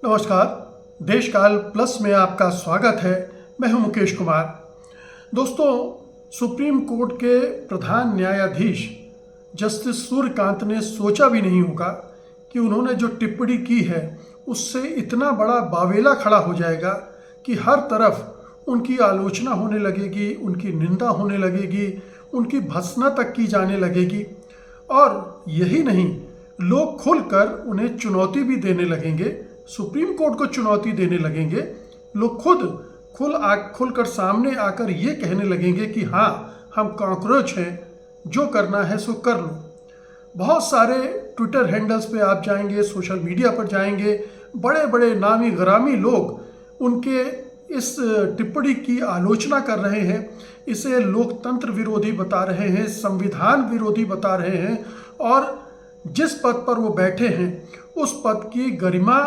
नमस्कार। देशकाल प्लस में आपका स्वागत है। मैं हूं मुकेश कुमार। दोस्तों, सुप्रीम कोर्ट के प्रधान न्यायाधीश जस्टिस सूर्यकांत ने सोचा भी नहीं होगा कि उन्होंने जो टिप्पणी की है उससे इतना बड़ा बावेला खड़ा हो जाएगा कि हर तरफ उनकी आलोचना होने लगेगी, उनकी निंदा होने लगेगी, उनकी भर्त्सना तक की जाने लगेगी। और यही नहीं, लोग खुलकर उन्हें चुनौती भी देने लगेंगे, सुप्रीम कोर्ट को चुनौती देने लगेंगे। लोग खुलकर सामने आकर ये कहने लगेंगे कि हाँ, हम कॉकरोच हैं, जो करना है सो कर लो। बहुत सारे ट्विटर हैंडल्स पे आप जाएंगे, सोशल मीडिया पर जाएंगे, बड़े बड़े नामी गरामी लोग उनके इस टिप्पणी की आलोचना कर रहे हैं। इसे लोकतंत्र विरोधी बता रहे हैं, संविधान विरोधी बता रहे हैं, और जिस पद पर वो बैठे हैं उस पद की गरिमा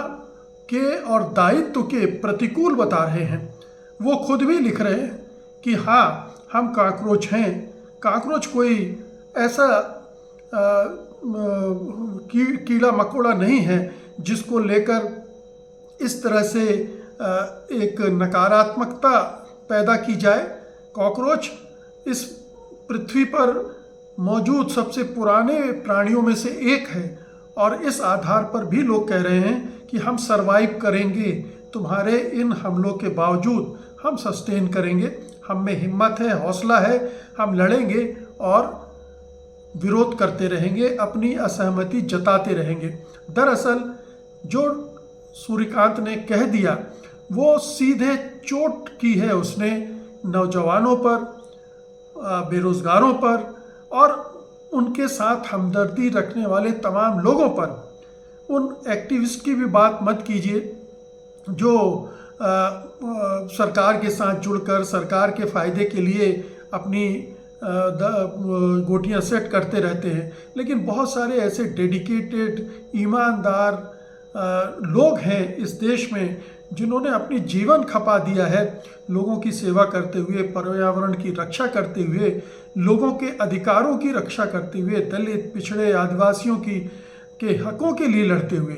के और दायित्व के प्रतिकूल बता रहे हैं। वो खुद भी लिख रहे हैं कि हाँ, हम कॉकरोच हैं। कॉकरोच कोई ऐसा कीड़ा मकोड़ा नहीं है जिसको लेकर इस तरह से एक नकारात्मकता पैदा की जाए। कॉकरोच इस पृथ्वी पर मौजूद सबसे पुराने प्राणियों में से एक है, और इस आधार पर भी लोग कह रहे हैं कि हम सरवाइव करेंगे, तुम्हारे इन हमलों के बावजूद हम सस्टेन करेंगे, हम में हिम्मत है, हौसला है, हम लड़ेंगे और विरोध करते रहेंगे, अपनी असहमति जताते रहेंगे। दरअसल जो सूर्यकांत ने कह दिया वो सीधे चोट की है उसने नौजवानों पर, बेरोजगारों पर और उनके साथ हमदर्दी रखने वाले तमाम लोगों पर। उन एक्टिविस्ट की भी बात मत कीजिए जो सरकार के साथ जुड़कर सरकार के फ़ायदे के लिए अपनी गोटियां सेट करते रहते हैं, लेकिन बहुत सारे ऐसे डेडिकेटेड ईमानदार लोग हैं इस देश में जिन्होंने अपनी जीवन खपा दिया है लोगों की सेवा करते हुए, पर्यावरण की रक्षा करते हुए, लोगों के अधिकारों की रक्षा करते हुए, दलित, पिछड़े, आदिवासियों के हकों के लिए लड़ते हुए।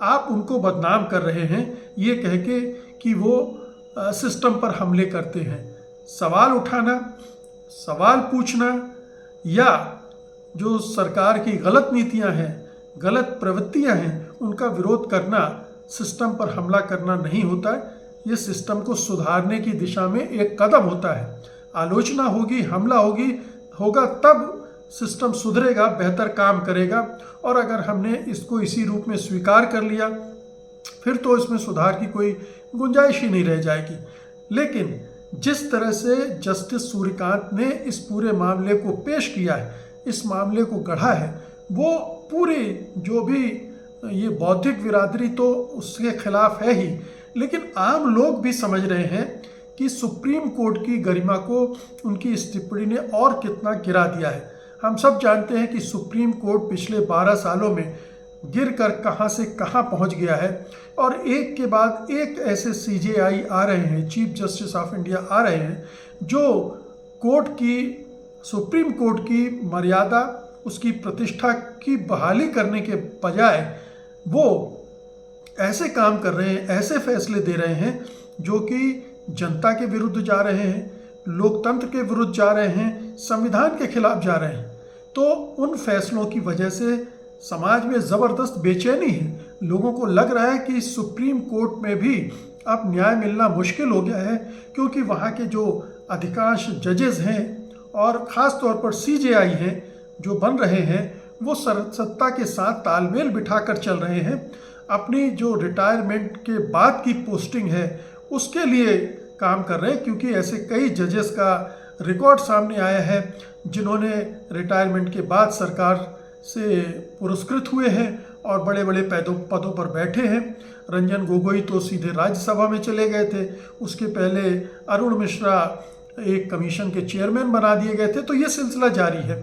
आप उनको बदनाम कर रहे हैं ये कह के कि वो सिस्टम पर हमले करते हैं। सवाल उठाना, सवाल पूछना, या जो सरकार की गलत नीतियां हैं, गलत प्रवृत्तियां हैं, उनका विरोध करना सिस्टम पर हमला करना नहीं होता है। ये सिस्टम को सुधारने की दिशा में एक कदम होता है। आलोचना होगी, हमला होगा, तब सिस्टम सुधरेगा, बेहतर काम करेगा। और अगर हमने इसको इसी रूप में स्वीकार कर लिया फिर तो इसमें सुधार की कोई गुंजाइश ही नहीं रह जाएगी। लेकिन जिस तरह से जस्टिस सूर्यकांत ने इस पूरे मामले को पेश किया है, इस मामले को गढ़ा है, वो पूरी जो भी ये बौद्धिक बिरादरी तो उसके खिलाफ है ही, लेकिन आम लोग भी समझ रहे हैं कि सुप्रीम कोर्ट की गरिमा को उनकी इस टिप्पणी ने और कितना गिरा दिया है। हम सब जानते हैं कि सुप्रीम कोर्ट पिछले 12 सालों में गिर कर कहाँ से कहाँ पहुँच गया है, और एक के बाद एक ऐसे CJI आ रहे हैं, चीफ जस्टिस ऑफ इंडिया आ रहे हैं, जो सुप्रीम कोर्ट की मर्यादा, उसकी प्रतिष्ठा की बहाली करने के बजाय वो ऐसे काम कर रहे हैं, ऐसे फैसले दे रहे हैं जो कि जनता के विरुद्ध जा रहे हैं, लोकतंत्र के विरुद्ध जा रहे हैं, संविधान के खिलाफ जा रहे हैं। तो उन फैसलों की वजह से समाज में ज़बरदस्त बेचैनी है। लोगों को लग रहा है कि सुप्रीम कोर्ट में भी अब न्याय मिलना मुश्किल हो गया है, क्योंकि वहाँ के जो अधिकांश जजेस हैं और ख़ास तौर पर CJI हैं जो बन रहे हैं, वो सत्ता के साथ तालमेल बिठाकर चल रहे हैं। अपनी जो रिटायरमेंट के बाद की पोस्टिंग है उसके लिए काम कर रहे हैं, क्योंकि ऐसे कई जजेस का रिकॉर्ड सामने आया है जिन्होंने रिटायरमेंट के बाद सरकार से पुरस्कृत हुए हैं और बड़े बड़े पदों पर बैठे हैं। रंजन गोगोई तो सीधे राज्यसभा में चले गए थे, उसके पहले अरुण मिश्रा एक कमीशन के चेयरमैन बना दिए गए थे। तो ये सिलसिला जारी है,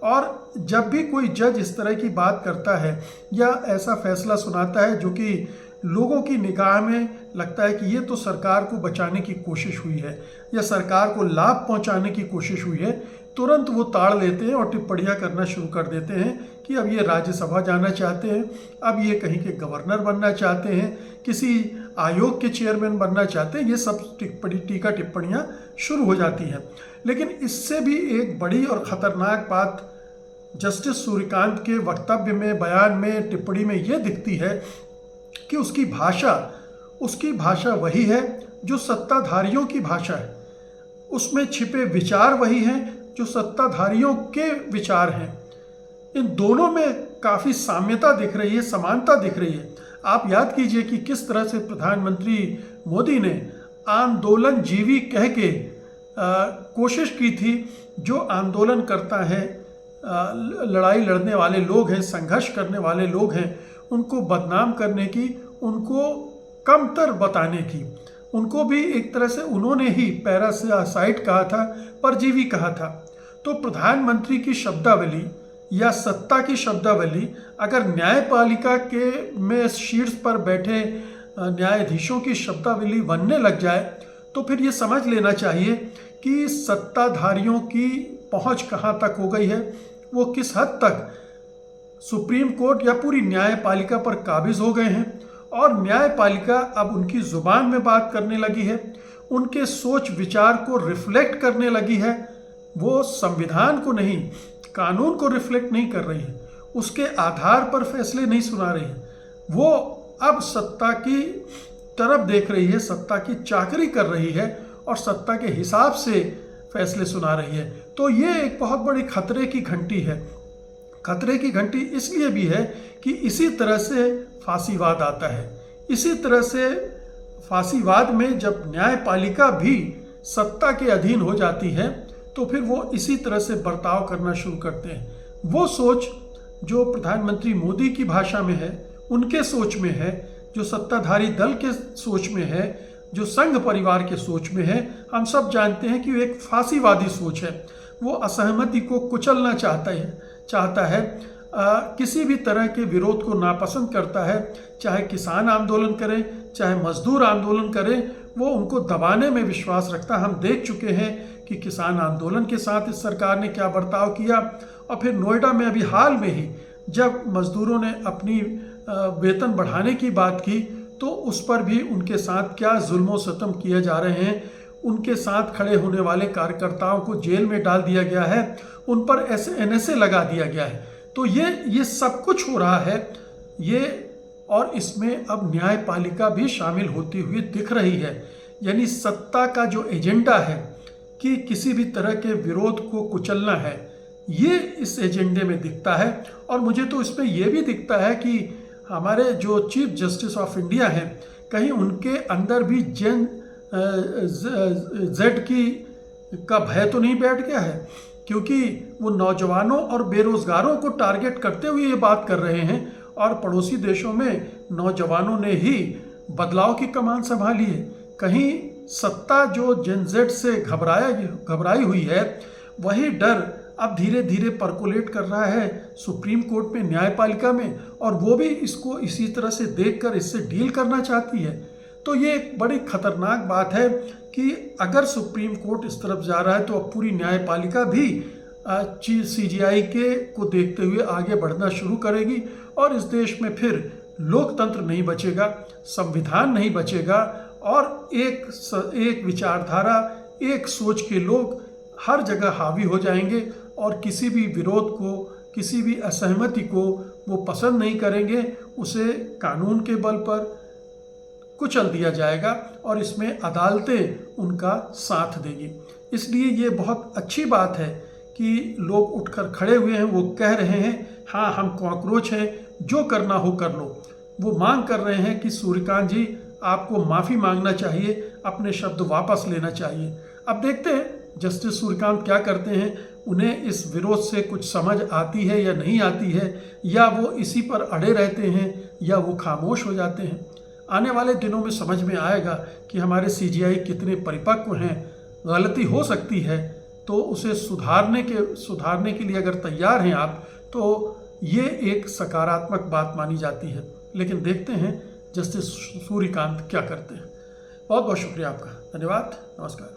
और जब भी कोई जज इस तरह की बात करता है या ऐसा फैसला सुनाता है जो कि लोगों की निगाह में लगता है कि ये तो सरकार को बचाने की कोशिश हुई है या सरकार को लाभ पहुंचाने की कोशिश हुई है, तुरंत वो ताड़ लेते हैं और टिप्पणियां करना शुरू कर देते हैं कि अब ये राज्यसभा जाना चाहते हैं, अब ये कहीं के गवर्नर बनना चाहते हैं, किसी आयोग के चेयरमैन बनना चाहते हैं। ये सब टीका टिप्पणियाँ शुरू हो जाती हैं। लेकिन इससे भी एक बड़ी और ख़तरनाक बात जस्टिस सूर्यकांत के वक्तव्य में, बयान में, टिप्पणी में ये दिखती है कि उसकी भाषा वही है जो सत्ताधारियों की भाषा है। उसमें छिपे विचार वही हैं जो सत्ताधारियों के विचार हैं। इन दोनों में काफ़ी साम्यता दिख रही है, समानता दिख रही है। आप याद कीजिए कि किस तरह से प्रधानमंत्री मोदी ने आंदोलन जीवी कह के कोशिश की थी। जो आंदोलन करता है, लड़ाई लड़ने वाले लोग हैं, संघर्ष करने वाले लोग हैं, उनको बदनाम करने की, उनको कमतर बताने की, उनको भी एक तरह से उन्होंने ही पैरासाइट कहा था, परजीवी कहा था। तो प्रधानमंत्री की शब्दावली या सत्ता की शब्दावली अगर न्यायपालिका के में शीर्ष पर बैठे न्यायाधीशों की शब्दावली बनने लग जाए तो फिर ये समझ लेना चाहिए कि सत्ताधारियों की पहुंच कहाँ तक हो गई है, वो किस हद तक सुप्रीम कोर्ट या पूरी न्यायपालिका पर काबिज हो गए हैं और न्यायपालिका अब उनकी ज़ुबान में बात करने लगी है, उनके सोच विचार को रिफ्लेक्ट करने लगी है। वो संविधान को नहीं, कानून को रिफ्लेक्ट नहीं कर रही है, उसके आधार पर फैसले नहीं सुना रही है। वो अब सत्ता की तरफ देख रही है, सत्ता की चाकरी कर रही है और सत्ता के हिसाब से फैसले सुना रही है। तो ये एक बहुत बड़ी खतरे की घंटी है। खतरे की घंटी इसलिए भी है कि इसी तरह से फांसीवाद आता है। इसी तरह से फांसीवाद में जब न्यायपालिका भी सत्ता के अधीन हो जाती है तो फिर वो इसी तरह से बर्ताव करना शुरू करते हैं। वो सोच जो प्रधानमंत्री मोदी की भाषा में है, उनके सोच में है, जो सत्ताधारी दल के सोच में है, जो संघ परिवार के सोच में है, हम सब जानते हैं कि वो एक फांसीवादी सोच है। वो असहमति को कुचलना चाहता है, किसी भी तरह के विरोध को नापसंद करता है। चाहे किसान आंदोलन करें, चाहे मजदूर आंदोलन करें, वो उनको दबाने में विश्वास रखता है। हम देख चुके हैं कि किसान आंदोलन के साथ इस सरकार ने क्या बर्ताव किया। और फिर नोएडा में अभी हाल में ही जब मजदूरों ने अपनी वेतन बढ़ाने की बात की तो उस पर भी उनके साथ क्या जुल्म सितम किए जा रहे हैं। उनके साथ खड़े होने वाले कार्यकर्ताओं को जेल में डाल दिया गया है, उन पर NSA लगा दिया गया है। तो ये सब कुछ हो रहा है ये, और इसमें अब न्यायपालिका भी शामिल होती हुई दिख रही है। यानी सत्ता का जो एजेंडा है कि किसी भी तरह के विरोध को कुचलना है, ये इस एजेंडे में दिखता है। और मुझे तो इसमें यह भी दिखता है कि हमारे जो चीफ जस्टिस ऑफ इंडिया हैं, कहीं उनके अंदर भी जेन जेड का भय तो नहीं बैठ गया है, क्योंकि वो नौजवानों और बेरोजगारों को टारगेट करते हुए ये बात कर रहे हैं। और पड़ोसी देशों में नौजवानों ने ही बदलाव की कमान संभाली है। कहीं सत्ता जो जेन जेड से घबराई हुई है, वही डर अब धीरे धीरे परकोलेट कर रहा है सुप्रीम कोर्ट में, न्यायपालिका में, और वो भी इसको इसी तरह से देखकर इससे डील करना चाहती है। तो ये एक बड़ी खतरनाक बात है कि अगर सुप्रीम कोर्ट इस तरफ जा रहा है तो अब पूरी न्यायपालिका भी CJI को देखते हुए आगे बढ़ना शुरू करेगी और इस देश में फिर लोकतंत्र नहीं बचेगा, संविधान नहीं बचेगा और एक विचारधारा, एक सोच के लोग हर जगह हावी हो जाएंगे और किसी भी विरोध को, किसी भी असहमति को वो पसंद नहीं करेंगे। उसे कानून के बल पर कुचल दिया जाएगा और इसमें अदालतें उनका साथ देगी। इसलिए ये बहुत अच्छी बात है कि लोग उठकर खड़े हुए हैं, वो कह रहे हैं हाँ हम कॉकरोच हैं, जो करना हो कर लो। वो मांग कर रहे हैं कि सूर्यकांत जी आपको माफ़ी मांगना चाहिए, अपने शब्द वापस लेना चाहिए। अब देखते हैं जस्टिस सूर्यकांत क्या करते हैं, उन्हें इस विरोध से कुछ समझ आती है या नहीं आती है, या वो इसी पर अड़े रहते हैं या वो खामोश हो जाते हैं। आने वाले दिनों में समझ में आएगा कि हमारे CJI कितने परिपक्व हैं। गलती हो सकती है तो उसे सुधारने के लिए अगर तैयार हैं आप, तो ये एक सकारात्मक बात मानी जाती है। लेकिन देखते हैं जस्टिस सूर्यकांत क्या करते हैं। बहुत बहुत शुक्रिया आपका, धन्यवाद, नमस्कार।